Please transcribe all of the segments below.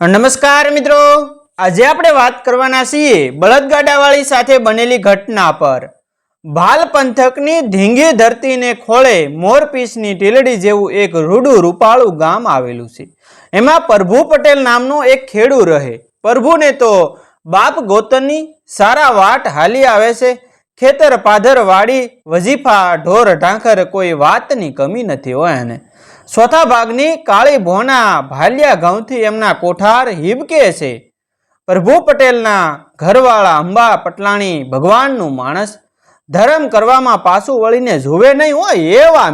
નમસ્કાર મિત્રો, આજે આપણે વાત કરવાના છીએ બળદગાડાવાળી સાથે બનેલી ઘટના પર। ભાલ પંથકની ધીંગી ધરતીને ખોળે મોરપીસની ટીલડી જેવું એક રૂડું રૂપાળું ગામ આવેલું છે। એમાં પ્રભુ પટેલ નામનો એક ખેડૂ રહે। પ્રભુને તો બાપ ગોતનની સારા વાટ હાલી આવે છે। ખેતર પાધર વાડી વજીફા ઢોર ઢાંખર કોઈ વાતની કમી નથી હોય એને। ચોથા ભાગની કાળી ભોના ભાલિયા ઘઉંથી એમના કોઠાર હિબકે છે। પ્રભુ પટેલના ઘરવાળા અંબા પટલાણી ભગવાનનું માણસ, ધર્મ કરવામાં પાછું વળીને જુએ નહીં હોય એવા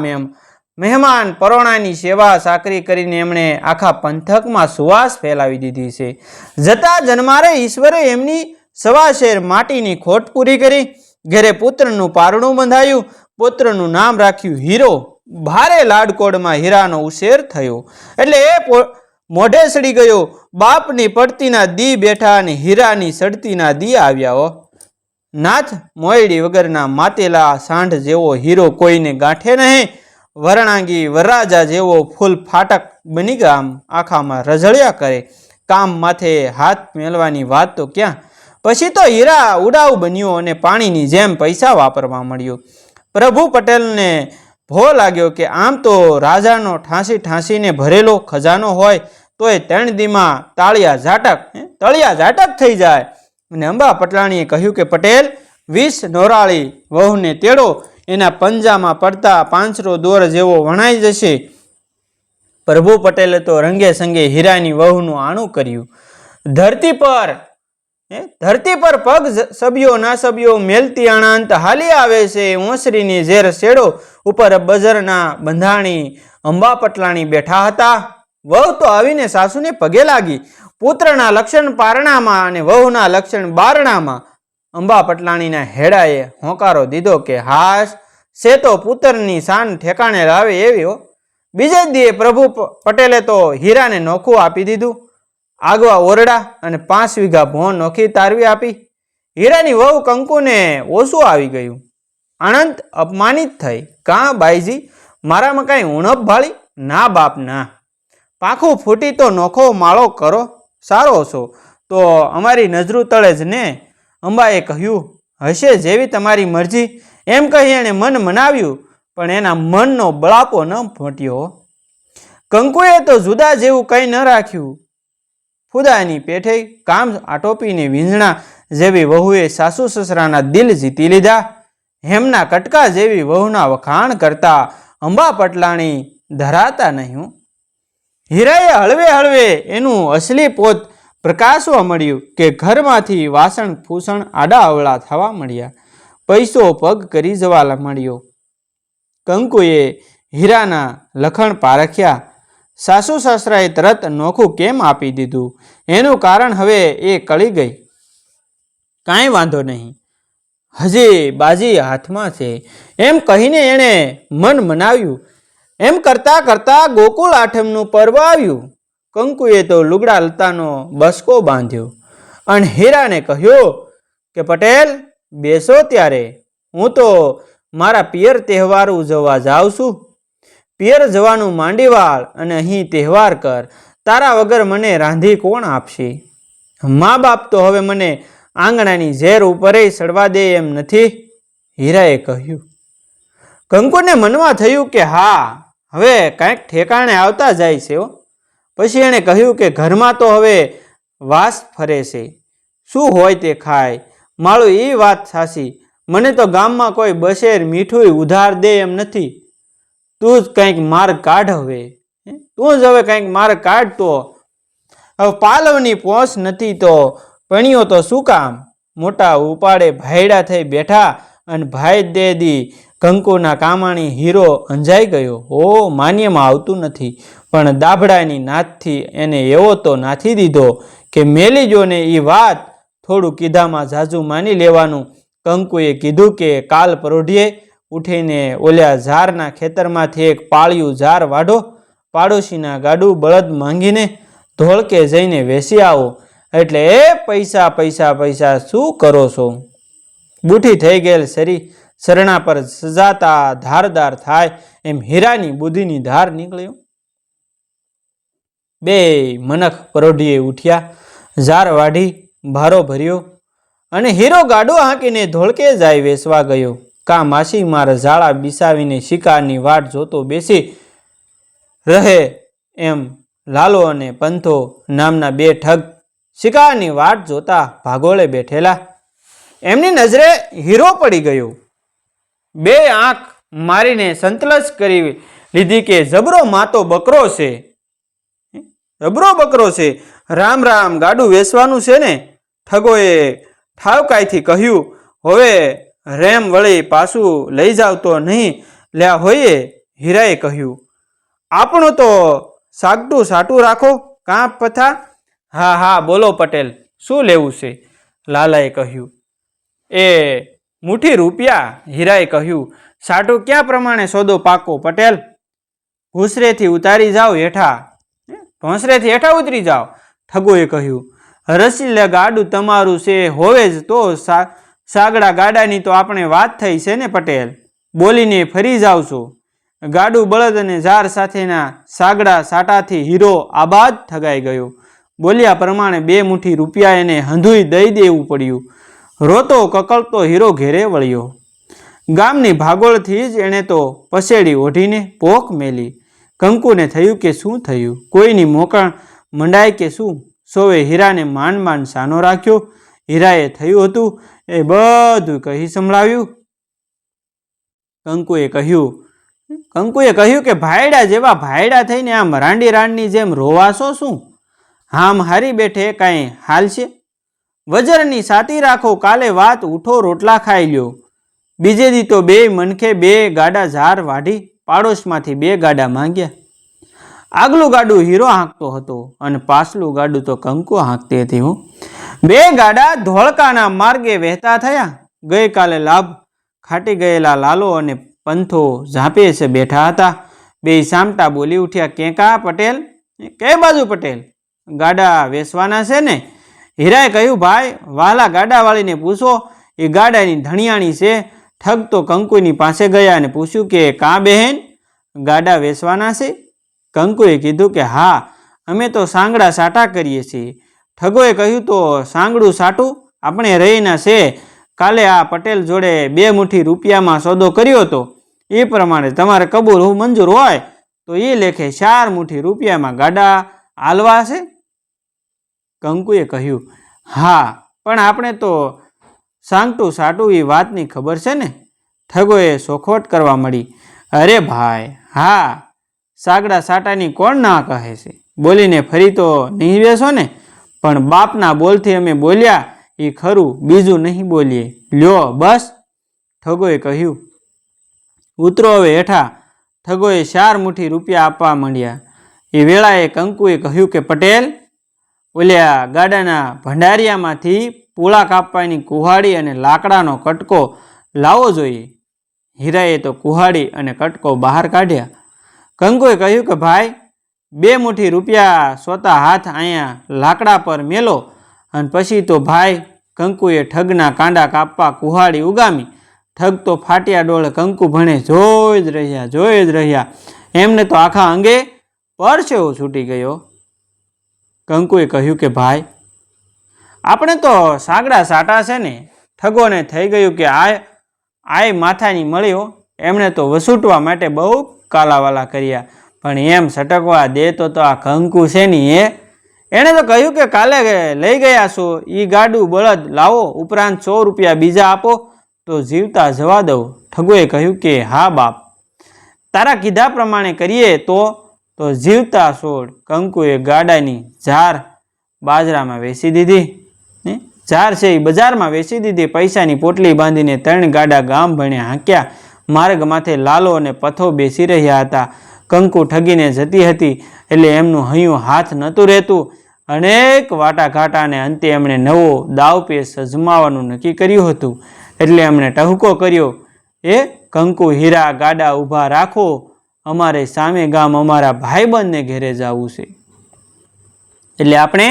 મહેમાન પરોણાની સેવા સાકરી કરીને એમણે આખા પંથકમાં સુવાસ ફેલાવી દીધી છે। જતા જન્મારે ઈશ્વરે એમની સવાશેર માટીની ખોટ પૂરી કરી। ઘરે પુત્રનું પારણું બંધાયું, પુત્રનું નામ રાખ્યું હીરો। ભારે લાડકોડમાં હીરાનો ઉછેર થયો એટલે એ મોઢે સડી ગયો। બાપની પડતીના દી બેઠા અને હીરાની સડતીના દી આવ્યા હો। નાથ મોયડી વગરના માતેલા સાંઢ જેવો હીરો કોઈને ગાંઠે નહીં। વરણાંગી વરરાજા જેવો ફૂલ ફાટક બની ગામ આખામાં રઝળ્યા કરે। કામ માથે હાથ મેળવાની વાત તો ક્યાં, પછી તો હીરા ઉડાવ બન્યો અને પાણીની જેમ પૈસા વાપરવા મળ્યો। પ્રભુ પટેલને ભો લાગ્યો કે આમ તો રાજાનો ઠાંસી ઠાંસીને ભરેલો ખજાનો હોય તોય 3 દીમાં તળિયા ઝાટક થઈ જાય। અને અંબા પટલાણીએ કહ્યું કે પટેલ 20 નોરાળી વહુને તેડો, એના પંજામાં પડતા પાંચરો દોર જેવો વણાઈ જશે। પ્રભુ પટેલે તો રંગે સંગે હીરાની વહુનું આણું કર્યું। ધરતી પર પગ સબ્યો ના સબ્યો મેલતી અનંત હાલી આવે છે। ઓસરીની ઝેર શેડો ઉપર બજરના બંધાણી અંબા પટલાણી બેઠા હતા। વહુ તો આવીને સાસુને પગે લાગી। પુત્રના લક્ષણ પારણામાં અને વહુના લક્ષણ બારણામાં અંબા પટલાણીના હેડાએ હોંકારો દીધો કે હાશ છે તો પુત્રની શાન ઠેકાણે લાવે એવી હો। બીજે દીએ પ્રભુ પટેલે તો હીરાને નોખું આપી દીધું। આગવા ઓરડા અને 5 વીઘા ભોં નોખી તારવી આપી। હીરાની વહુ કંકુને ઓછું આવી ગયું। અનંત અપમાનિત થઈ। કાં બાઈજી, મારામાં કાંઈ ઉણપ ભાળી? ના બાપ ના, પાંખું ફૂટી તો નોખો માળો કરો, સારો છો તો અમારી નજરું તળે જ ને। અંબાએ કહ્યું હશે જેવી તમારી મરજી, એમ કહી એણે મન મનાવ્યું, પણ એના મનનો બળાપો ન ફૂટ્યો। કંકુએ તો જુદા જેવું કંઈ ન રાખ્યું। ખુદાની પેઠે કામ આટોપીને વીંઝણા જેવી વહુએ સાસુ સસરાના દિલ જીતી લીધા। હેમના કટકા જેવી વહુના વખાણ કરતા અંબા પટલાણી ધરાતા નહીં। હીરાએ હળવે હળવે એનું અસલી પોત પ્રકાશવા મળ્યું કે ઘરમાંથી વાસણ ફૂસણ આડા અવળા થવા મળ્યા। પૈસો પગ કરી જવા મળ્યો। કંકુએ હીરાના લખણ પારખ્યા। સાસુ સસરાએ તરત નોખું કેમ આપી દીધું એનું કારણ હવે એ કળી ગઈ। કાંઈ વાંધો નહીં, હજી બાજી હાથમાં છે એમ કહીને એણે મન મનાવ્યું। એમ કરતા કરતા ગોકુળ આઠમનું પર્વ આવ્યું। કંકુએ તો લુગડા લતાનો બસકો બાંધ્યો અને હીરાને કહ્યું કે પટેલ બેસો ત્યારે, હું તો મારા પિયર તહેવાર ઉજવવા જાઉં છું। પિયર જવાનું માંડીવાળ અને અહીં તહેવાર કર, તારા વગર મને રાંધી કોણ આપશે? મા બાપ તો હવે મને આંગણાની ઝેર ઉપરે સડવા દે એમ નથી, હીરાએ કહ્યું। કંકુને મનમાં થયું કે હા, હવે કાંઈક ઠેકાણે આવતા જાય છે। પછી એણે કહ્યું કે ઘરમાં તો હવે વાસ ફરે છે, શું હોય તે ખાય। માળું એ વાત સાચી, મને તો ગામમાં કોઈ બશેર મીઠું ઉધાર દે એમ નથી। તું જ કંઈક માર્ગ કાઢ, હવે કંઈક માર્ગ કાઢ। તો હવે પાલવની પોસ નથી તો પણ્યો તો શું કામ? મોટા ઉપાડે ભાયડા થઈ બેઠા અને ભાઈ દેદી કંકુના કામાણી હીરો અંજાઈ ગયો। ઓ માન્યમાં આવતું નથી, પણ દાભડાની નાથથી એને એવો તો નાથી દીધો કે મેલી જોને એ વાત થોડું કીધામાં ઝાઝું માની લેવાનું। કંકુએ કીધું કે કાલ પરોઢીએ ઉઠીને ઓલ્યા ઝારના ખેતરમાંથી એક પાળિયું ઝાર વાઢો, પાડોશીના ગાડું બળદ માંગીને ધોળકે જઈને વેસી આવો, એટલે એ પૈસા પૈસા પૈસા શું કરો છો? બુઠી થઈ ગયેલ શરી શરણા પર સજાતા ધારદાર થાય એમ હીરાની બુદ્ધિની ધાર નીકળ્યો। બે મનખ પરોઢીએ ઉઠ્યા, ઝાર વાઢી, ભારો ભર્યો અને હીરો ગાડું હાંકીને ધોળકે જાય વેસવા ગયો. કા માસી માર ઝાડા બિસાવીને શિકારની વાટ જોતો બેસી રહે એમ લાલો અને પંથો નામના બે ઠગ શિકારની વાટ જોતા ભાગોળે બેઠેલા. એમની નજરે હીરો પડી ગયો. બે આંખ મારીને સંતલસ કરી લીધી કે જબરો માતો બકરો છે, જબરો બકરો છે. રામ રામ, ગાડું વેચવાનું છે ને? ઠગોએ ઠાવકાઈથી કહ્યું. હવે રેમ વળી પાછું લઈ જાવ તો નહીં લ્યા હોઈએ? હીરાએ કહ્યું. આપણું તો સાગટું સાટું રાખો કાં પથા? હા હા બોલો પટેલ, શું લેવું છે? લાલાએ કહ્યું. એ મુઠ્ઠી રૂપિયા, હીરાએ કહ્યું. સાટું ક્યાં પ્રમાણે સોદો પાકો પટેલ? ભૂસરેથી ઉતારી જાઓ હેઠા, ભોંસરેથી હેઠા ઉતરી જાઓ, ઠગોએ કહ્યું. રસીલે ગાડું તમારું છે હોવે જ તો સાગડા ગાડાની તો આપણે વાત થઈ છે ને પટેલ? બોલીને ફરી જાવ છો. ગાડું બળદ અને ઝાર સાથેના સાગડા સાટાથી હીરો આબાદ ઠગાઈ ગયો. બોલ્યા પ્રમાણે 2 મુઠ્ઠી રૂપિયા એને હંધુઈ દઈ દેવું પડ્યું. રોતો કકળતો હીરો ઘેરે વળ્યો. ગામની ભાગોળથી જ એણે તો પસેડી ઓઢીને પોખ મેલી. કંકુને થયું કે શું થયું, કોઈની મોકણ મંડાય કે શું? સોવે હીરાને માંડ માંડ સાનો રાખ્યો. હીરાએ થયું હતું એ બધું કહી સંભળાવ્યું. કંકુએ કહ્યું કે ભાયડા જેવા ભાયડા થઈને આમ રાંડી રાંડની જેમ રોવાશો શું? હામ હારી બેઠે કાંઈ હાલ છે? વજરની સાતી રાખો, કાલે વાત ઉઠો રોટલા ખાઈ લ્યો. બીજે દી તો 2 મનખે 2 ગાડા ઝાર વાઢી પાડોશમાંથી 2 ગાડા માંગ્યા. આગલું ગાડું હીરો હાંકતો હતો અને પાછલું ગાડું તો કંકુ હાંકતી હતી. 2 ગાડા ધોળકાના માર્ગે વહેતા થયા. ગઈકાલે લાભ ખાટી ગયેલા લાલો અને પંથો ઝાંપે છે બેઠા હતા. 2 સામટા બોલી ઉઠ્યા. કેકા પટેલ? કઈ બાજુ પટેલ? ગાડા વેચવાના છે ને? હીરાએ કહ્યું. ભાઈ વાલા ગાડાવાળીને પૂછો, એ ગાડાની ધણિયાણી છે. ઠગ તો કંકુની પાસે ગયા અને પૂછ્યું કે કાં બહેન ગાડા વેચવાના છે? કંકુએ કીધું કે હા, અમે તો સાંગડા સાટા કરીએ છીએ. ઠગોએ કહ્યું તો સાંગડું સાટું આપણે રહીના છે. કાલે આ પટેલ જોડે 2 મુઠ્ઠી રૂપિયામાં સોદો કર્યો હતો. એ પ્રમાણે તમારે કબૂલ મંજૂર હોય તો એ લેખે 4 મુઠ્ઠી રૂપિયામાં ગાડા આલવા છે. કંકુએ કહ્યું. હા, પણ આપણે તો સાંગટું સાટું એ વાતની ખબર છે ને? ઠગોએ સોખવટ કરવા મળી. અરે ભાઈ હા, સાગડા સાટાની કોણ ના કહે છે? બોલીને ફરી તો નહીં બેસો ને? પણ બાપના બોલથી અમે બોલ્યા એ ખરું, બીજું નહીં બોલીએ. લ્યો બસ, ઠગોએ કહ્યું. ઉતરો હવે હેઠા. ઠગોએ 4 મુઠ્ઠી રૂપિયા આપવા માંડ્યા. એ વેળાએ કંકુએ કહ્યું કે પટેલ, ઓલ્યા ગાડાના ભંડારિયામાંથી પૂળા કાપવાની કુહાડી અને લાકડાનો કટકો લાવવો જોઈએ. હીરાએ તો કુહાડી અને કટકો બહાર કાઢ્યા. કંકુએ કહ્યું કે ભાઈ 2 મુઠ્ઠી રૂપિયા સોતા હાથ અહીંયા લાકડા પર મેલો અને પછી તો ભાઈ. કંકુએ ઠગના કાંડા કાપવા કુહાડી ઉગામી. ઠગ તો ફાટ્યા ડોળે કંકુ ભણે જોઈ જ રહ્યા. એમને તો આખા અંગે પરસેવો છૂટી ગયો. કંકુએ કહ્યું કે ભાઈ આપણે તો સાગડા સાટા છે ને? ઠગોને થઈ ગયું કે આય માથાની મળ્યો. એમણે તો વસૂટવા માટે બહુ કાલાવાલા કર્યા, પણ એમ સટકવા દે તો આ કંકુ છે ને એણે તો કહ્યું કે કાલે લઈ ગયા છો એ ગાડું બળદ લાવો, ઉપરાંત 100 રૂપિયા બીજા આપો તો જીવતા જવા દઉં. ઠગોએ કહ્યું કે હા બાપ, તારા કીધા પ્રમાણે કરીએ તો જીવતા છોડ. કંકુએ ગાડાની ઝાર બાજરામાં વેચી દીધી. ઝાર છે એ બજારમાં વેચી દીધી. પૈસાની પોટલી બાંધીને 3 ગાડા ગામ ભણે હાંક્યા. માર્ગ માથે લાલો અને પથો બેસી રહ્યા હતા. કંકુ ઠગીને જતી હતી એટલે એમનું હૈયું હાથ નહોતું રહેતું. અનેક વાટાઘાટાને અંતે એમણે નવો દાવપેચ અજમાવવાનું નક્કી કર્યું હતું. એટલે એમણે ટહુકો કર્યો, એ કંકુ હીરા ગાડા ઊભા રાખો, અમારે સામે ગામ અમારા ભાઈબંધને ઘેરે જવું છે. એટલે આપણે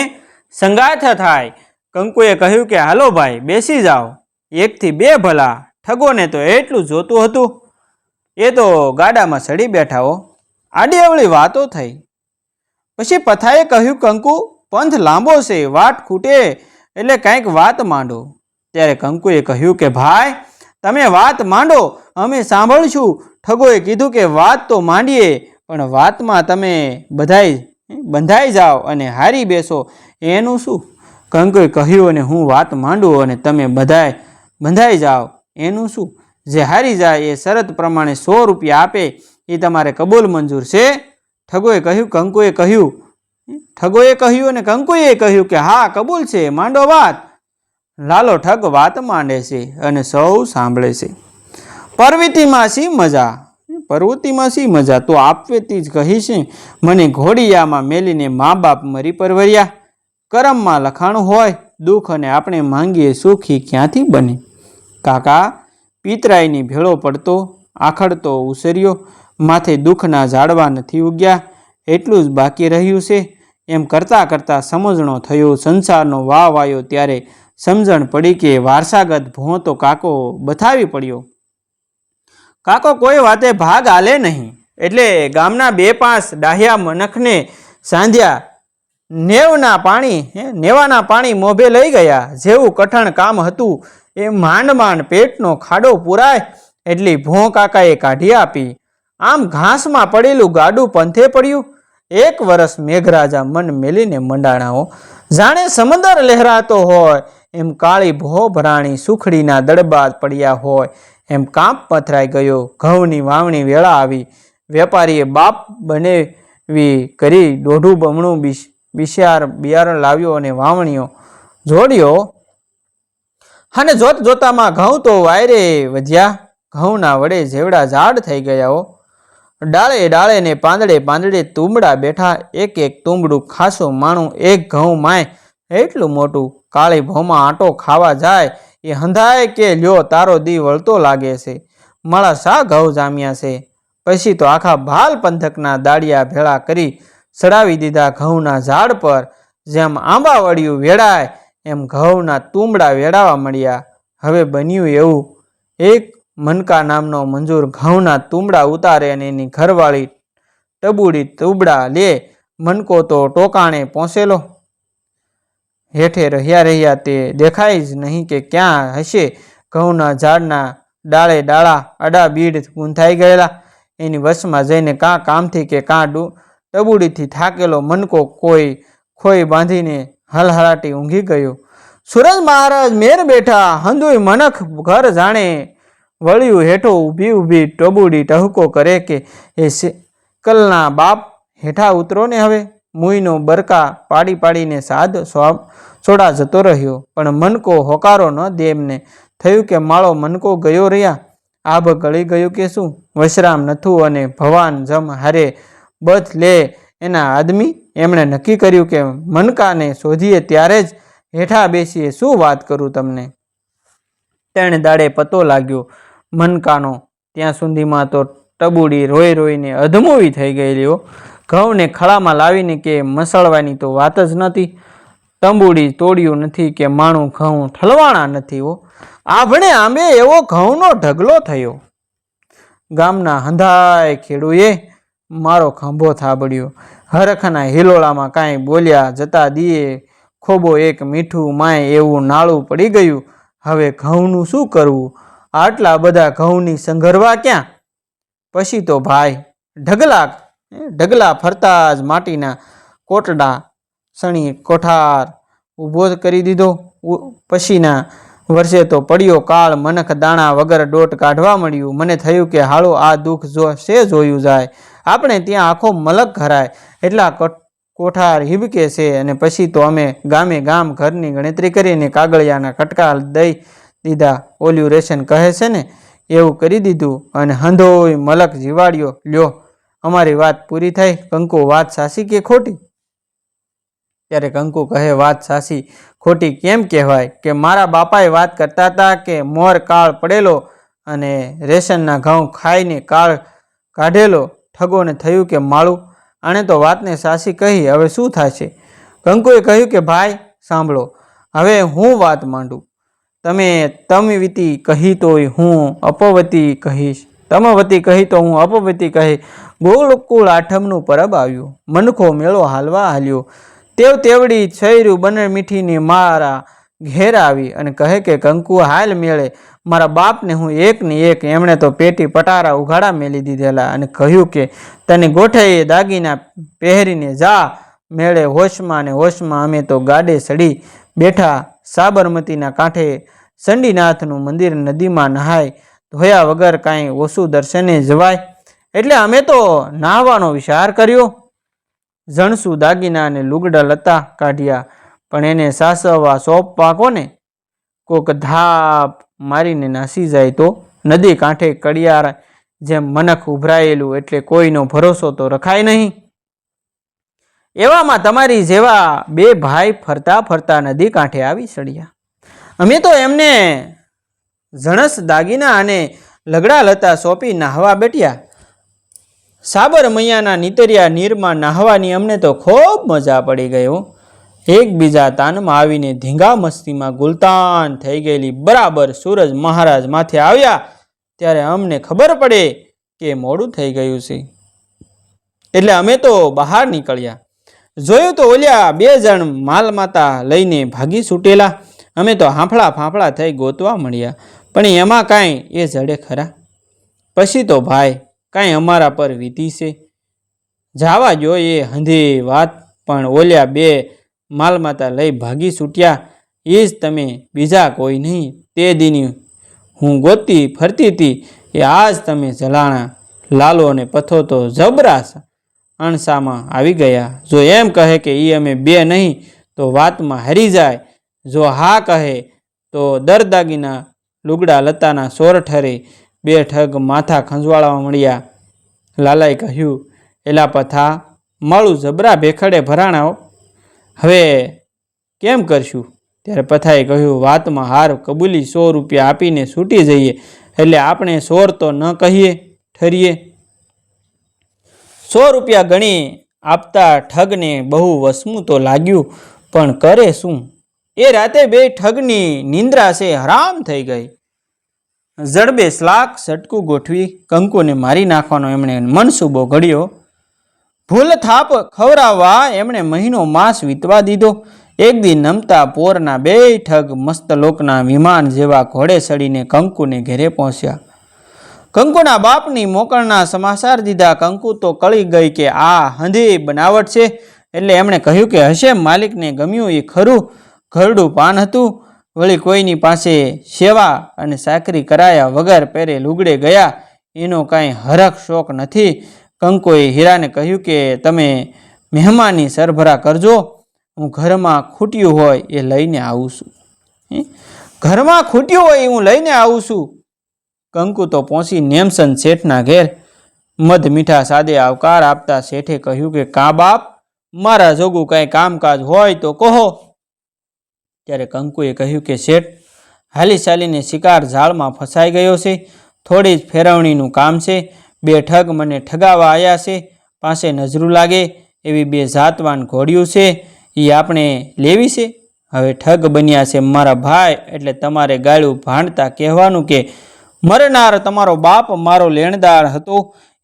સંગાથ થાય. કંકુએ કહ્યું કે હાલો ભાઈ બેસી જાઓ, 1 થી 2 ભલા. ઠગોને તો એટલું જોતું હતું. એ તો ગાડામાં ચડી બેઠા હો. આડી અવળી વાતો થઈ. પછી પથાએ કહ્યું, કંકુ, પંથ લાંબો છે, વાટ ખૂટે એટલે કંઈક વાત માંડો. ત્યારે કંકુએ કહ્યું કે ભાઈ, તમે વાત માંડો, અમે સાંભળશું. ઠગોએ કીધું કે વાત તો માંડીએ, પણ વાતમાં તમે બધાય બંધાઈ જાઓ અને હારી બેસો એનું શું? કંકુએ કહ્યું, અને હું વાત માંડું અને તમે બધાય બંધાઈ જાઓ એનું શું? જે હારી જાય એ શરત પ્રમાણે 100 રૂપિયા આપે, એ તમારે કબૂલ મંજૂર છે? ઠગોએ કહ્યું અને કંકુએ કહ્યું કે હા, કબૂલ છે, માંડો વાત. લાલો ઠગ વાત માંડે છે અને સૌ સાંભળે છે. પર્વતીમાં શી મજા તો આપવેતી જ કહીશ. મને ઘોડિયામાં મેલીને મા બાપ મરી પરવર્યા. કરમમાં લખાણું હોય દુઃખ અને આપણે માંગીએ સુખી ક્યાંથી બને? કાકા, પિતરાઈની ભેળો પડતો આખડતો ઉસર્યો, માથે દુઃખના ઝાડવા નથી ઉગ્યા, એટલું જ બાકી રહ્યું છે. એમ કરતાં કરતાં સમજણો થયો, સંસારનો વાવ આવ્યો ત્યારે સમજણ પડી કે વારસાગત ભોં તો કાકો બતાવી પડ્યો. કાકો કોઈ વાતે ભાગ આલે નહીં, એટલે ગામના 2-5 ડાહ્યા મનખને સાંધ્યા. નેવાના પાણી મોભે લઈ ગયા. જેવું કઠણ કામ હતું એ માંડ પેટનો ખાડો પૂરાય એટલી ભોં કાકાએ કાઢી આપી. આમ ઘાસમાં પડેલું ગાડું પંથે પડ્યું. 1 વર્ષ મેઘરાજા મન મેલીને મંડાણાઓ. જાણે સમંદર લહેરાતો હોય એમ કાળી ભો ભરાણી સુખડીના દડબાદ પડ્યા હોય એમ કાંપ પથરાઈ ગયો. ઘઉંની વાવણી વેળા આવી. વેપારીએ બાપ બનેવી કરી 1.5 બમણું બિયારણ લાવ્યો અને વાવણીઓ જોડ્યો. અને જોતામાં ઘઉં તો વાયરે વધ્યા. ઘઉંના વડે જેવડા ઝાડ થઈ ગયા. ડાળે ને પાંદડે તુંબડા બેઠા. એક તુંબડું ખાસું માણું 1 ઘઉં માય એટલું મોટું. કાળી ભોમાં આંટો ખાવા જાય એ હંધાય કે લ્યો તારો દી વળતો લાગે છે, મારા શા ઘઉં જામ્યા છે. પછી તો આખા ભાલ પંથકના દાડિયા ભેળા કરી ચડાવી દીધા ઘઉંના ઝાડ પર. જેમ આંબાવડિયું વેડાય એમ ઘઉંના તુંબડા વેડાવા મળ્યા. હવે બન્યું એવું, એક મનકા નામનો મંજૂર ઘઉંના તુંબડા ઉતારે અને એની ઘરવાળી ટબુડી તુંબડા લે. મનકો તો ટોકાણે પહોંચેલો. હેઠે રહ્યા તે દેખાય જ નહીં કે ક્યાં હશે. ઘઉંના ઝાડના ડાળે ડાળા અડાબીડ ગૂંથાઈ ગયેલા. એની વશમાં જઈને કાં કામથી કે કાં ટબુડીથી થાકેલો મનકો કોઈ ખોઈ બાંધીને હલહલાટી ઊંઘી ગયો. સૂરજ મહારાજ મેર બેઠા. હંધુય મનખ ઘર જાણે વળ્યું. હેઠો ઊભી ટબુડી ટહુકો કરે કે એ કલના બાપ હેઠા ઉતરો ને હવે. મુઈનો બરકા પાડીને સાદ સોડા જતો રહ્યો. પણ મનકો હોકારો ન દે. એમને થયું કે માળો મનકો ગયો રહ્યા. આભ ગળી ગયું કે શું? વશરામ નથુ અને ભવાન જમ હારે બધ લે એના આદમી. એમણે નક્કી કર્યું કે મનકાને શોધીએ ત્યારે જ હેઠા બેસીએ. શું વાત કરું તમને. 3 દાડે પતો લાગ્યો મનકાનો. ત્યાં સુધીમાં તો ટબુડી રોઈને અધમોવી થઈ ગયેલી. ઘઉંને ખળામાં લાવીને કે મસળવાની તો વાત જ નથી. તંબુડી તોડ્યું નથી કે માણું ઘઉં ઠલવાણા નથી. આભણે આંબે એવો ઘઉંનો ઢગલો થયો. ગામના હંધાય ખેડૂએ મારો ખંભો થાબડ્યો. હરખના હિલોળામાં કાંઈ બોલ્યા જતા દીએ ખોબો એક મીઠું માય એવું નાળું પડી ગયું. હવે ઘઉંનું શું કરવું? આટલા બધા ઘઉંની સંઘરવા ક્યાં? પછી તો ભાઈ ઢગલા ફરતા જ માટીના કોટડા સણી કોઠાર ઊભો કરી દીધો. પછીના વર્ષે તો પડ્યો કાળ. મનખ દાણા વગર ડોટ કાઢવા મળ્યું. મને થયું કે હાળો આ દુઃખ જોયું જાય. આપણે ત્યાં આખો મલક ઘરાય એટલા કોઠાર હિબકે છે. અને પછી તો અમે ગામ ઘરની ગણતરી કરીને કાગળિયાના કટકા દઈ દીધા. ઓલ્યું રેશન કહે છે ને એવું કરી દીધું અને હંધોય મલક જીવાડ્યો. લ્યો અમારી વાત પૂરી થઈ. કંકુ, વાત સાચી કે ખોટી? ત્યારે કંકુ કહે, વાત સાચી. ખોટી કેમ કહેવાય? કે મારા બાપાએ વાત કરતા હતા કે મોર કાળ પડેલો અને રેશનના ઘઉં ખાઈને કાળ કાઢેલો. ઠગોને થયું કે માળું, આણે તો વાતને સાચી કહી, હવે શું થશે? કંકુએ કહ્યું કે ભાઈ સાંભળો, હવે હું વાત માંડું. તમે તમવીતી કહી તોય હું અપવતી કહીશ. તમવતી કહી તો હું અપવતી કહી ગોકુળ આઠમનું પરબ આવ્યું. મનખો મેળો હાલવા હાલ્યો. તેવ તેવડી છૈરું બને મીઠીની મારા ઘેર આવી અને કહે કે કંકુ હાલ મેળે. મારા બાપને હું એકની એક, એમણે તો પેટી પટારા ઉઘાડા મેલી દીધેલા અને કહ્યું કે તને ગોઠે દાગીના પહેરીને જા મેળે. હોશમાં ને હોશમાં અમે તો ગાડે ચડી બેઠા. સાબરમતીના કાંઠે ચંડીનાથનું મંદિર, નદીમાં નહાય ધોયા વગર કાંઈ ઓછું દર્શને જવાય, એટલે અમે તો નાહવાનો વિચાર કર્યો. જણસું દાગીના અને લુગડા લતા કાઢ્યા, પણ એને સાસવવા સોંપવા કોને? કોક ધાપ મારીને નાસી જાય તો? નદી કાંઠે કડિયાર જેમ મનખ ઉભરાયેલું, એટલે કોઈનો ભરોસો તો રખાય નહીં. એવામાં તમારી જેવા બે ભાઈ ફરતા ફરતા નદી કાંઠે આવી ચડ્યા. અમે તો એમને જણસ દાગીના અને લગડા લતા સોંપી નાહવા બેઠ્યા. સાબરમૈયાના નીતરિયા નીરમાં નાહવાની અમને તો ખૂબ મજા પડી ગયો. એકબીજા તાનમાં આવીને ધીંગા મસ્તીમાં ગુલતાન થઈ ગયેલી. બરાબર સૂરજ મહારાજ માથે આવ્યા ત્યારે અમને ખબર પડે કે મોડું થઈ ગયું છે, એટલે અમે તો બહાર નીકળ્યા. જોયું તો ઓલ્યા બે જણ માલમાતા લઈને ભાગી છૂટેલા. અમે તો હાંફળા ફાંફળા થઈ ગોતવા મળ્યા, પણ એમાં કાંઈ એ જડે ખરા. પછી તો ભાઈ કાંઈ અમારા પર વીતી છે. જાવા જોઈએ હંધી વાત, પણ ઓલ્યા બે માલમાતા લઈ ભાગી છૂટ્યા એ જ તમે, બીજા કોઈ નહીં. તે દીની હું ગોતી ફરતી હતી એ આજ તમે જલાણા. લાલો અને પથ્થો તો જબરાશ અણસામાં આવી ગયા. જો એમ કહે કે એ અમે બે નહીં તો વાતમાં હારી જાય. જો હા કહે તો દરદાગીના લુગડા લતાના સોર ઠરે. બે ઠગ માથા ખંજવાળવા મળ્યા. લાલાએ કહ્યું, એલા પથા, માળું જબરા ભેખડે ભરાણાઓ, હવે કેમ કરશું? ત્યારે પથાએ કહ્યું, વાતમાં હાર કબૂલી 100 રૂપિયા આપીને છૂટી જઈએ, એટલે આપણે સોર તો ન કહીએ ઠરીએ. 100 રૂપિયા ગણી આપતા ઠગને બહુ વસમું તો લાગ્યું, પણ કરે શું? એ રાતે બે ઠગની નિંદ્રા છે હરામ થઈ ગઈ. જડબે સ્લાક સટકું ગોઠવી કંકુને મારી નાખવાનો એમણે મનસૂબો ઘડ્યો. ભૂલ થાપ ખવડાવવા એમણે મહિનો માસ વીતવા દીધો. એક દી નમતા પોરના બે ઠગ મસ્તલોકના વિમાન જેવા ઘોડે ચડીને કંકુને ઘેરે પહોંચ્યા. કંકુના બાપની મોકળના સમાચાર દીધા. કંકુ તો કળી ગઈ કે આ હંધી બનાવટ છે, એટલે એમણે કહ્યું કે હશે માલિકને ગમ્યું એ ખરું. ઘરડું પાન હતું, વળી કોઈની પાસે સેવા અને ચાકરી કરાયા વગર પેરે લુગડે ગયા, એનો કાંઈ હરખ શોખ નથી. કંકુએ હીરાને કહ્યું કે તમે મહેમાનની સરભરા કરજો, હું ઘરમાં ખૂટ્યું હોય એ લઈને આવું છું. ઘરમાં ખૂટ્યું હોય એ હું લઈને આવું છું. કંકુ તો પહોંચી નેમસન શેઠના ઘેર. મધ મીઠા સાદે આવકાર આપતા શેઠે કહ્યું કે કા બાપ, મારા જોગું કાંઈ કામકાજ હોય તો કહો. ત્યારે કંકુએ કહ્યું કે શેઠ, હાલી ચાલીને શિકાર ઝાડમાં ફસાઈ ગયો છે, થોડી જ ફેરવણીનું કામ છે. બે ઠગ મને ઠગાવા આવ્યા છે, પાસે નજરું લાગે એવી બે જાતવાન ઘોડિયું છે, એ આપણે લેવી છે. હવે ઠગ બન્યા છે મારા ભાઈ, એટલે તમારે ગાળું ભાંડતા કહેવાનું કે મરનાર તમારો બાપ મારો લેણદાર હતો,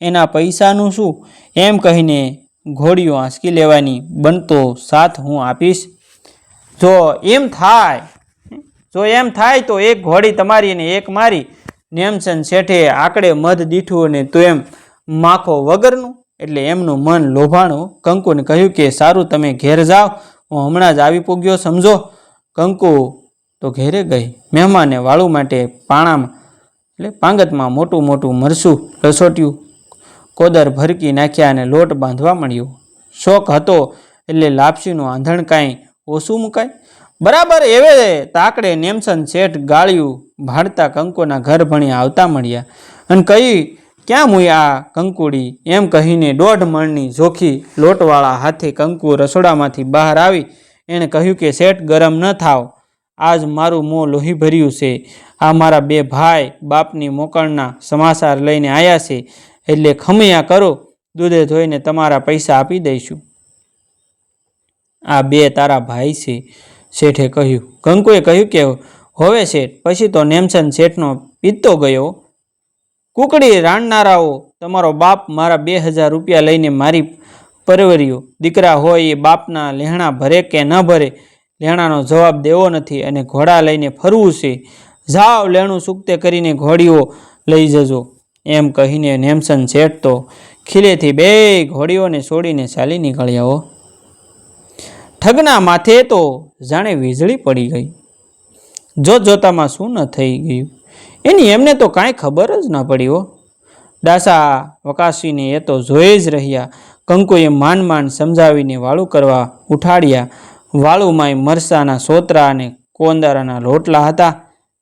એના પૈસાનું શું? એમ કહીને ઘોડીઓ આંચકી લેવાની, બનતો સાથ હું આપીશ. જો એમ થાય તો એક ઘોડી તમારી અને એક મારી. નેમસન શેઠે આકડે મધ દીઠું અને તો એમ માખો વગરનું, એટલે એમનું મન લોભાણું. કંકુને કહ્યું કે સારું, તમે ઘેર જાઓ, હું હમણાં જ આવી પૂગ્યો સમજો. કંકુ તો ઘેરે ગઈ. મહેમાને વાળું માટે પાણામાં એટલે પાંગતમાં મોટું મોટું મરસું લસોટ્યું, કોદર ભરકી નાખ્યા અને લોટ બાંધવા મળ્યો. શોખ હતો એટલે લાપસીનું આંધણ કાંઈ ઓછું મુકાય. બરાબર એવે તાકડે નેમસન શેઠ ગાળ્યું ભાડતા કંકુના ઘર ભણી આવતા મળ્યા અને કહી, ક્યાં મુયા આ કંકુડી? એમ કહીને 1.5 મણની જોખી લોટવાળા હાથે કંકુ રસોડામાંથી બહાર આવી. એણે કહ્યું કે શેઠ, ગરમ ન થાવ, આજ મારું મોં લોહી ભર્યું છે. આ મારા બે ભાઈ બાપની મોકળના સમાચાર લઈને આવ્યા છે, એટલે ખમૈયા કરો, દૂધે ધોઈને તમારા પૈસા આપી દઈશું. આ બે તારા ભાઈ છે, શેઠે કહ્યું. કંકુએ કહ્યું કે હોવે શેઠ. પછી તો નેમસન શેઠનો પીતો ગયો. કુકડી રાણનારાઓ, તમારો બાપ મારા 2000 રૂપિયા લઈને મારી પરવર્યો. દીકરા હોય એ બાપના લેહણા ભરે કે ન ભરે, લેણાનો જવાબ દેવો નથી અને ઘોડા લઈને ફરવું છે. જાઓ, લેણું સૂકતે કરીને ઘોડીઓ લઈ જજો. એમ કહીને નેમસન શેઠ તો ખીલેથી 2 ઘોડીઓને છોડીને ચાલી નીકળ્યા. હો, ઠગના માથે તો જાણે વીજળી પડી ગઈ. જોતામાં શું ન થઈ ગયું એની એમને તો કાંઈ ખબર જ ન પડી. હો, ડાસા વકાસીને એ તો જોઈ જ રહ્યા. કંકુએ માંડ સમજાવીને વાળું કરવા ઉઠાડ્યા. વાળુમાંય મરસાના સોતરા અને કોંદારાના રોટલા હતા.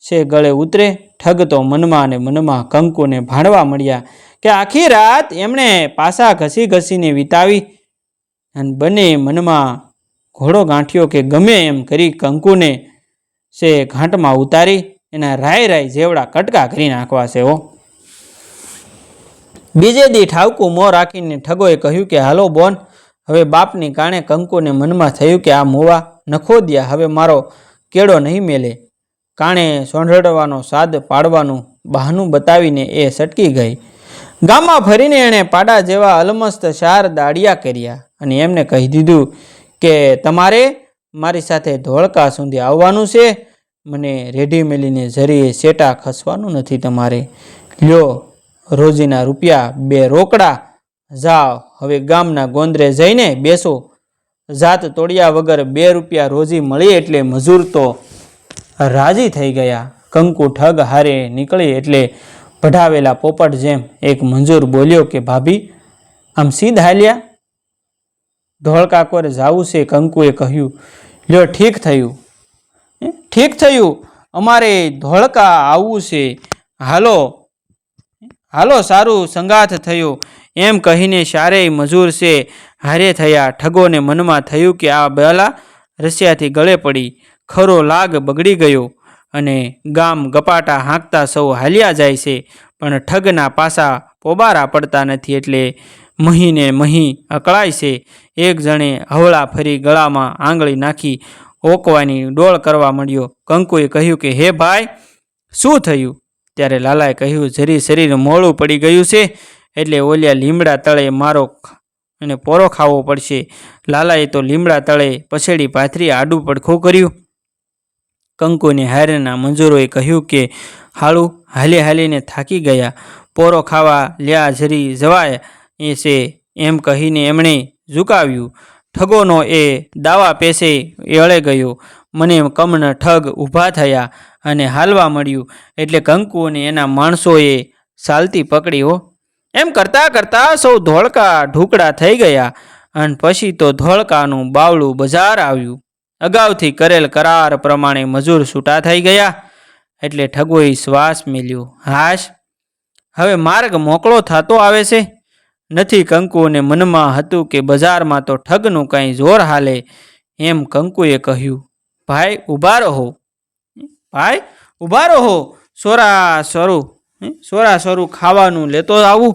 સે ગળે ઉતરે. ઠગ તો મનમાં અને મનમાં કંકુને ભાંડવા મળ્યા કે આખી રાત એમણે પાસા ઘસીને વિતાવી અને બંને મનમાં ઘોડો ગાંઠ્યો કે ગમે એમ કરી કંકુને સે ઘાંટમાં ઉતારી એના રાય જેવડા કટકા કરી નાખવા છે. હો, બીજે દી ઠાવકું મોં રાખીને ઠગોએ કહ્યું કે હાલો બોન, હવે બાપની કાણે. કંકુને મનમાં થયું કે આ મુવા નખો દ્યા હવે મારો કેળો નહીં મેલે. કાણે સોંઢળવાનો સાદ પાડવાનું બહાનું બતાવીને એ સટકી ગઈ. ગામમાં ફરીને એણે પાડા જેવા અલમસ્ત 4 દાડિયા કર્યા અને એમને કહી દીધું કે તમારે મારી સાથે ધોળકા સુધી આવવાનું છે. મને રેઢી મેલીને જરીએ સેટા ખસવાનું નથી તમારે. લ્યો રોજીના રૂપિયા 2 રોકડા. જાઓ હવે ગામના ગોંદરે જઈને બેસો. જાત તોડ્યા વગર 2 રૂપિયા રોજી મળી એટલે મજૂર તો રાજી થઈ ગયા. કંકુ ઠગ હારે નીકળી એટલે પઢાવેલા પોપટ જેમ એક મંજૂર બોલ્યો કે ભાભી આમ સીધ હાલ્યા? ધોળકા કોરે જાવું છે. કંકુએ કહ્યું લ્યો ઠીક થયું અમારે ધોળકા આવવું છે. હાલો સારું સંગાથ થયો. એમ કહીને 4 મજૂર છે હારે થયા. ઠગોને મનમાં થયું કે આ બેલા રસિયાથી ગળે પડી, ખરો લાગ બગડી ગયો અને ગામ ગપાટા હાંકતા સૌ હાલ્યા જાય છે, પણ ઠગના પાસા પોબારા પડતા નથી એટલે મહી અકળાય છે. એક જણે હવળા ફરી ગળામાં આંગળી નાખી ઓકવાની ડોળ કરવા માંડ્યો. કંકુએ કહ્યું કે હે ભાઈ શું થયું? ત્યારે લાલાએ કહ્યું જરી શરીર મોળું પડી ગયું છે એટલે ઓલિયા લીમડા તળે મારો અને પોરો ખાવો પડશે. લાલાએ તો લીમડા તળે પછેડી પાથરી આડું પડખું કર્યું. કંકુને હારેના મંજૂરોએ કહ્યું કે હાળું હાલીને થાકી ગયા, પોરો ખાવા લ્યા જરી જવાય એ છે. એમ કહીને એમણે ઝુકાવ્યું. ઠગોનો એ દાવા પેસે એળે ગયો. મને કમન ઠગ ઊભા થયા અને હાલવા મળ્યું એટલે કંકુ અને એના માણસોએ ચાલતી પકડી. હો, એમ કરતાં સૌ ધોળકા ઢુકડા થઈ ગયા અને પછી તો ધોળકાનું બાવળું બજાર આવ્યું. અગાઉથી કરેલ કરાર પ્રમાણે મજૂર છૂટા થઈ ગયા એટલે ઠગોએ શ્વાસ મેલ્યો. હાશ, હવે માર્ગ મોકળો થતો આવે છે. નથી કંકુને મનમાં હતું કે બજારમાં તો ઠગનું કાંઈ જોર હાલે. એમ કંકુએ કહ્યું ભાઈ ઊભા રહો, સોરા સરું ખાવાનું લેતો આવું.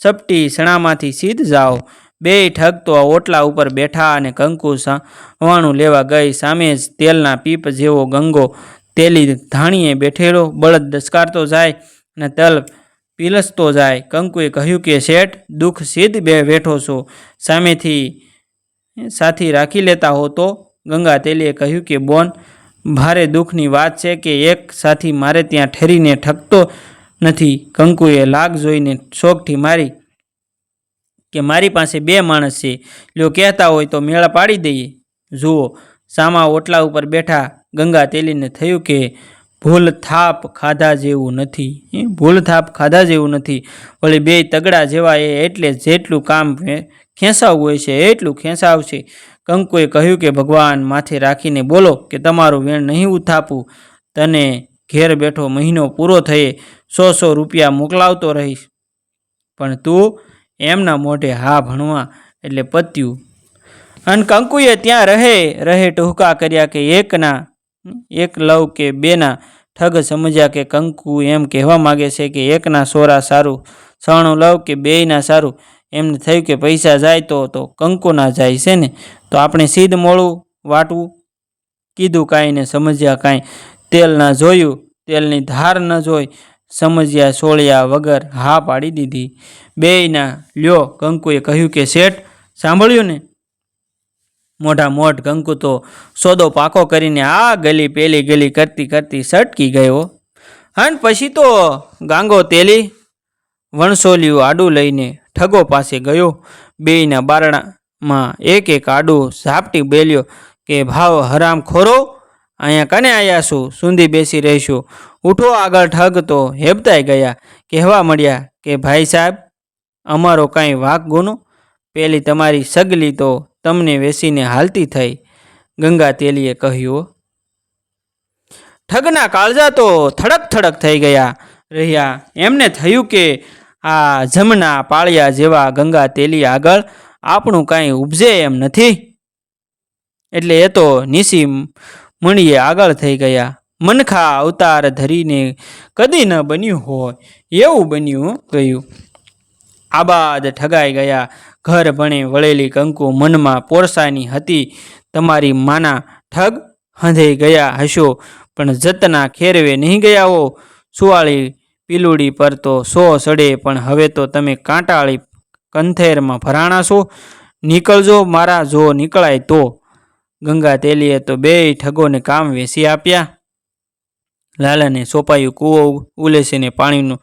સપટી સણામાંથી સીધ જાઓ. 2 ઠગ તો ઓટલા ઉપર બેઠા અને કંકુ સવાણું લેવા ગઈ. સામે જ તેલના પીપ જેવો ગંગો તેલી ધાણીએ બેઠેલો બળદ દસકારતો જાય અને તલ પીલસતો જાય. કંકુએ કહ્યું કે શેઠ દુઃખ સીધ બેઠો છો, સામેથી સાથી રાખી લેતા હો તો. ગંગા તેલીએ કહ્યું કે બોન ભારે દુઃખની વાત છે કે એક સાથી મારે ત્યાં ઠરીને ઠગતો નથી. કંકુએ લાગ જોઈને શોખથી મારી કે મારી પાસે 2 માણસ છે, લ્યો કહેતા હોય તો મેળા પાડી દઈએ. જુઓ સામા ઓટલા ઉપર બેઠા. ગંગા તેલીને થયું કે ભૂલ થાપ ખાધા જેવું નથી. વળી 2 તગડા જેવા એ એટલે જેટલું કામ ખેંચાવવું હોય છે એટલું ખેંચાવશે. કંકુએ કહ્યું કે ભગવાન માથે રાખીને બોલો કે તમારું વેણ નહીં ઉથાપું. તને ઘેર બેઠો મહિનો પૂરો થયે 100 રૂપિયા મોકલાવતો રહીશ, પણ તું એમના મોઢે હા ભણવા એટલે પત્યું. અને કંકુએ ત્યાં રહે ટૂહકા કર્યા કે એક લવ કે 2ના. ઠગ સમજ્યા કે કંકુ એમ કહેવા માગે છે કે 1ના સોરા સારું, 96 લવ કે 2ના સારું. એમને થયું કે પૈસા જાય તો કંકુના જાય છે ને, તો આપણે સીધ મોળું વાટવું. કીધું કાંઈ ને સમજ્યા કાંઈ. તેલ ના જોયું, તેલની ધાર ન જોઈ. સમજ્યા સોળ્યા વગર હા પાડી દીધી. બેયના લ્યો કંકુએ કહ્યું કે શેઠ સાંભળ્યું ને? મોઢા મોઢ કંકુ તો સોદો પાકો કરીને આ ગલી પેલી ગલી કરતી કરતી સટકી ગયો. અને પછી તો ગાંગો તેલી વણસોલિયું આડું લઈને ઠગો પાસે ગયો. બેયના બારણામાં એક એક આડું ઝાપટી બેલ્યો કે ભાવ હરામ ખોરો, અહીંયા કને આવ્યા છું? સૂંધી બેસી રહીશું, ઉઠો આગળ. ઠગ તો હેબતાઈ ગયા. કહેવા મળ્યા કે ભાઈ સાહેબ, અમારો કાંઈ વાંક ગુનો? પેલી તમારી સગલી તો તમને વેસીને હાલતી થઈ, ગંગા તેલીએ કહ્યું. ઠગના કાળજા તો થડક થડક થઈ ગયા રહ્યા. એમને થયું કે આ જમના પાળિયા જેવા ગંગા તેલી આગળ આપણું કાંઈ ઉપજે એમ નથી. એટલે એ તો નીસી મણીએ આગળ થઈ ગયા. મનખા અવતાર ધરીને કદી ન બન્યું હોય એવું બન્યું ગયું. આબાદ ઠગાઈ ગયા. ઘર ભણે વળેલી કંકુ મનમાં પોરસાની હતી. તમારી માના ઠગ હંધાઈ ગયા હશો, પણ જતના ખેરવે નહીં ગયા હો. સુવાળી પીલુડી પર તો 100 સડે, પણ હવે તો તમે કાંટાળી કંથેરમાં ભરાણા છો. નીકળજો મારા, જો નીકળાય તો. ગંગા તેલીએ તો બેય ઠગોને કામ વેસી આપ્યા. લાલાને સોંપાયું કૂવો ઉલેસીને પાણીનું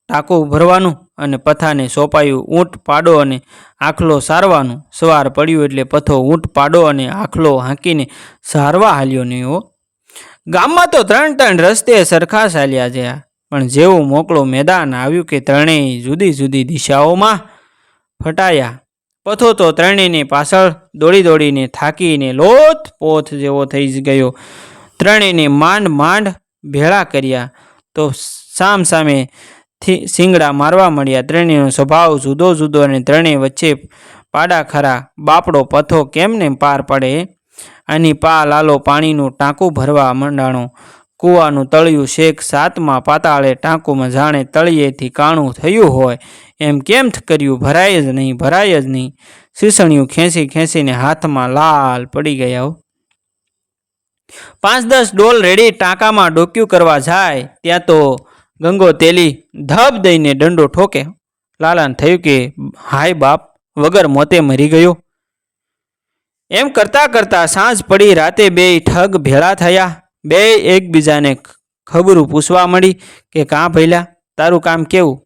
ટાંકું ભરવાનું, અને પથાને સોંપાયું ઊંટ પાડો અને આખલો સારવાનું. સવાર પડ્યું એટલે પથો ઊંટ પાડો અને આખલો હાંકીને સારવા હાલ્યો નહીં હો. ગામમાં તો 3 રસ્તે સરખા ચાલ્યા ગયા, પણ જેવું મોકળું મેદાન આવ્યું કે ત્રણેય જુદી જુદી દિશાઓમાં ફટાયા. પથો તો ત્રણેયની પાછળ દોડી દોડીને થાકીને લોથ પોથ જેવો થઈ ગયો. ત્રણેયને માંડ માંડ ભેળા કર્યા તો સામ સામે શિંગડા મારવા મળ્યા. ત્રણેયનો સ્વભાવ જુદો જુદો અને ત્રણેય વચ્ચે પાડા ખરા. બાપડો પથો કેમને પાર પડે? આની પા લાલો પાણીનું ટાંકું ભરવા મંડાણો. કૂવાનું તળિયું શેક 7મા પાતાળે ટાંકુમાં જાણે તળિયેથી કાણું થયું હોય એમ કેમ કર્યું? ભરાય જ નહીં, ભરાય જ નહીં. શીસણિયું ખેંચી ખેંચીને હાથમાં લાલ પડી ગયા. 5-10 ડોલ રેડી ટાંકામાં ડોક્યું કરવા જાય ત્યાં તો ગંગો તેલી ધબ દઈને દંડો ઠોકે. લાલાને થયું કે હાય બાપ, વગર મોતે મરી ગયો. એમ કરતાં કરતાં સાંજ પડી. રાતે બેય ઠગ ભેળા થયા. બેય એકબીજાને ખબરું પૂછવા મળી કે કાં ભૈલા, તારું કામ કેવું?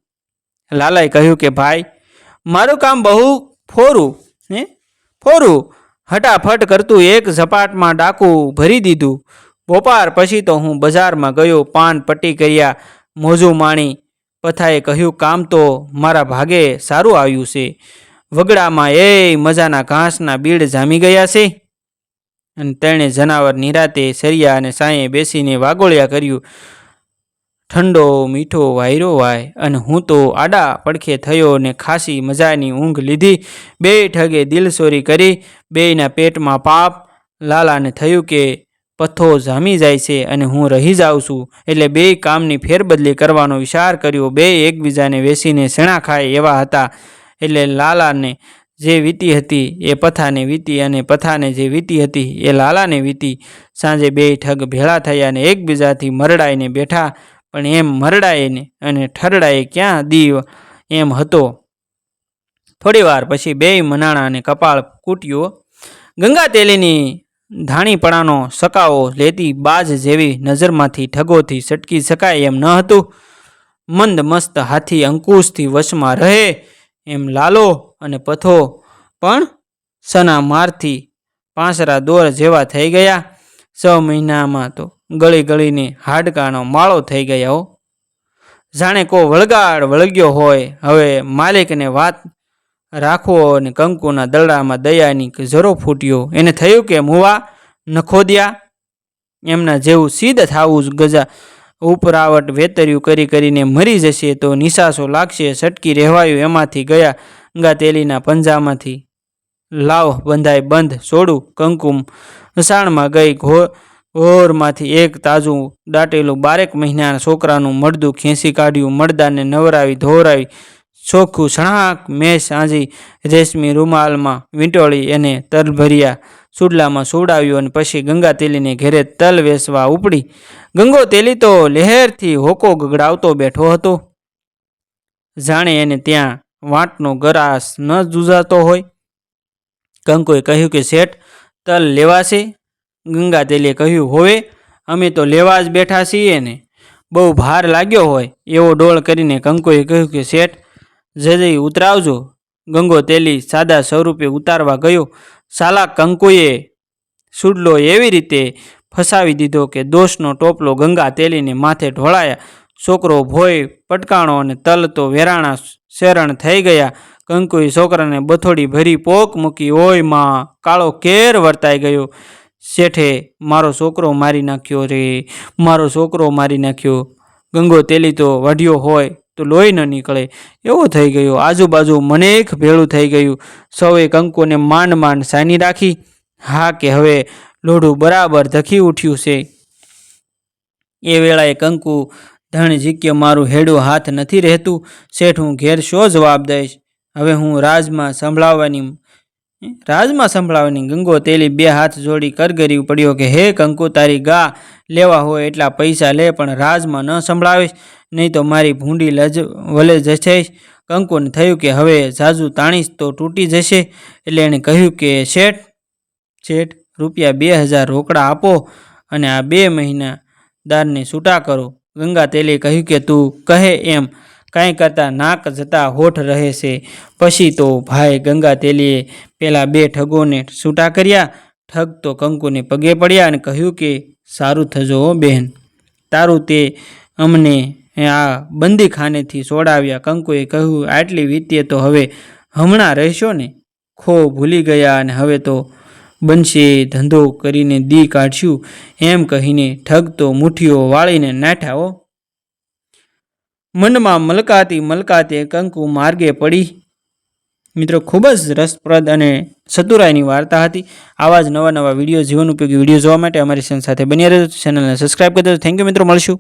લાલાએ કહ્યું કે ભાઈ, મારું કામ બહુ ફોરું ફોરું. હટાફટ કરતું એક ઝપાટમાં ડાકું ભરી દીધું. બપોર પછી તો હું બજારમાં ગયો, પાન પટ્ટી કર્યા, મોજું માણી. પથાએ કહ્યું કામ તો મારા ભાગે સારું આવ્યું છે. વગડામાં મજાના ઘાસના બીડ જામી ગયા છે. અને તેણે જનાવર નિરાતે સરિયા અને સાંયે બેસીને વાગોળ્યા કર્યું. ઠંડો મીઠો વાયરો વાય અને હું તો આડા પડખે થયો ને ખાસી મજાની ઊંઘ લીધી. બેય ઠગે દિલસોરી કરી. બેયના પેટમાં પાપ. લાલાને થયું કે પથ્થો જામી જાય છે અને હું રહી જાઉં છું, એટલે બેય કામની ફેરબદલી કરવાનો વિચાર કર્યો. બેય એકબીજાને વેસીને સેણા ખાય એવા હતા, એટલે લાલાને જે વીતી હતી એ પથાને વીતી અને પથાને જે વીતી હતી એ લાલાને વીતી. સાંજે બેય ઠગ ભેળા થયા અને એકબીજાથી મરડાઈને બેઠા, પણ એમ મરડાઈને અને ઠરડાએ ક્યાં દી એમ હતો. થોડી વાર પછી બેય મનાણાને કપાળ કૂટ્યો. ગંગા તેલીની ધાણીપણાનો સકાવો લેતી બાજ જેવી નજરમાંથી ઠગોથી સટકી શકાય એમ ન હતું. મંદ મસ્ત હાથી અંકુશથી વશમાં રહે એમ લાલો અને પથો પણ સના મારથી પાંસરા દોર જેવા થઈ ગયા. 6 મહિનામાં તો ગળી ગળીને હાડકાનો માળો થઈ ગયા. જાણે કો વળગાડ વળગ્યો હોય. હવે માલિકને વાત રાખવો અને કંકુના દરડામાં દયાની ઝરો ફૂટ્યો. એને થયું કે મુવા નખોદ્યા એમના જેવું સીધ થાવું ગજા ઉપરાવટ વેતર્યું કરી કરીને મરી જશે તો નિશાસો લાગશે. સટકી રહેવાયું એમાંથી ગયા. ગંગા તેલીના પંજામાંથી લાવ બંધાય બંધ છોડું. કંકુમ અષાણમાં ગઈ. ઘોરમાંથી એક તાજું દાટેલું 12 મહિનાના છોકરાનું મળદું ખેંચી કાઢ્યું. મળદાને નવરાવી ધોવરાવી ચોખ્ખું છણાક મેં સાંજી રેશમી રૂમાલમાં વીંટોળી એને તલભર્યા સુડલામાં સુવડાવ્યું અને પછી ગંગાતેલીને ઘેરે તલ વેસવા ઉપડી. ગંગોતેલી તો લહેરથી હોકો ગગડાવતો બેઠો હતો, જાણે એને ત્યાં વાંટનો ગરાસ ન જુજાતો હોય. કંકુએ કહ્યું કે શેઠ, તલ લેવાશે? ગંગાતેલીએ કહ્યું, હોવે, અમે તો લેવા જ બેઠા છીએ ને. બહુ ભાર લાગ્યો હોય એવો ડોળ કરીને કંકુએ કહ્યું કે શેઠ, જલ્દી ઉતરાવજો. ગંગોતેલી સાદા સ્વરૂપે ઉતારવા ગયો. સાલા કંકુએ સુડલો એવી રીતે ફસાવી દીધો કે દોષનો ટોપલો ગંગાતેલીને માથે ઢોળાયા. છોકરો ભોય પટકાણો અને તલ તો વેરાણા શેરણ થઈ ગયા. કંકુએ છોકરાને બથોડી ભરી પોક મૂકી. ઓય માં, કાળો કેર વર્તાઈ ગયો. શેઠે મારો છોકરો મારી નાખ્યો રે, મારો છોકરો મારી નાખ્યો. ગંગોતેલી તો વઢ્યો હોય તો લોહી ન નીકળે એવો થઈ ગયો. આજુબાજુ મનેક ભેળું થઈ ગયું. સૌએ કંકુને માંડ માંડ સાની રાખી. હા કે હવે લોઢું બરાબર ધખી ઉઠ્યું છે. એ વેળાએ કંકુ ધણ ઝીક્ય, મારું હેડું હાથ નથી રહેતું. શેઠ, હું ઘેર શો જવાબ દઈશ? હવે હું રાજમાં સંભળાવવાની. ગંગોતેલી બે હાથ જોડી કરગરી પડ્યો કે હે કંકુ, તારી ગા લેવા હોય એટલા પૈસા લે, પણ રાજમાં ન સંભળાવીશ, નહીં તો મારી ભૂંડી વલે જશે. કંકુને થયું કે હવે ઝાઝુ તાણીશ તો તૂટી જશે, એટલે એણે કહ્યું કે શેઠ, રૂપિયા 2000 રોકડા આપો અને આ 2 મહિના દારને છૂટા કરો. ગંગાતેલીએ કહ્યું કે તું કહે એમ કાંઈ કરતાં નાક જતા હોઠ રહે છે. પછી તો ભાઈ ગંગાતેલીએ પેલા 2 ઠગોને છૂટા કર્યા. ઠગ તો કંકુને પગે પડ્યા અને કહ્યું કે સારું થજો હો બહેન, તારું તે અમને આ બંદીખાનેથી છોડાવ્યા. કંકુએ કહ્યું, આટલી વીતીએ તો હવે હમણાં રહેશો ને? ખો ભૂલી ગયા અને હવે તો બનશે ધંધો કરીને દી કાઢશું, એમ કહીને ઠગ તો મુઠ્ઠીઓ વાળીને નાઠા હો. મનમાં મલકાતે કંકુ માર્ગે પડી. મિત્રો, ખૂબ જ રસપ્રદ અને ચતુરાઈની વાર્તા હતી. આવા જ નવા વિડીયો, જીવન ઉપયોગી વિડીયો જોવા માટે અમારી ચેનલ સાથે બન્યા રહેજો. ચેનલને સબસ્ક્રાઈબ કરી દેજો. થેન્ક યુ મિત્રો, મળશું.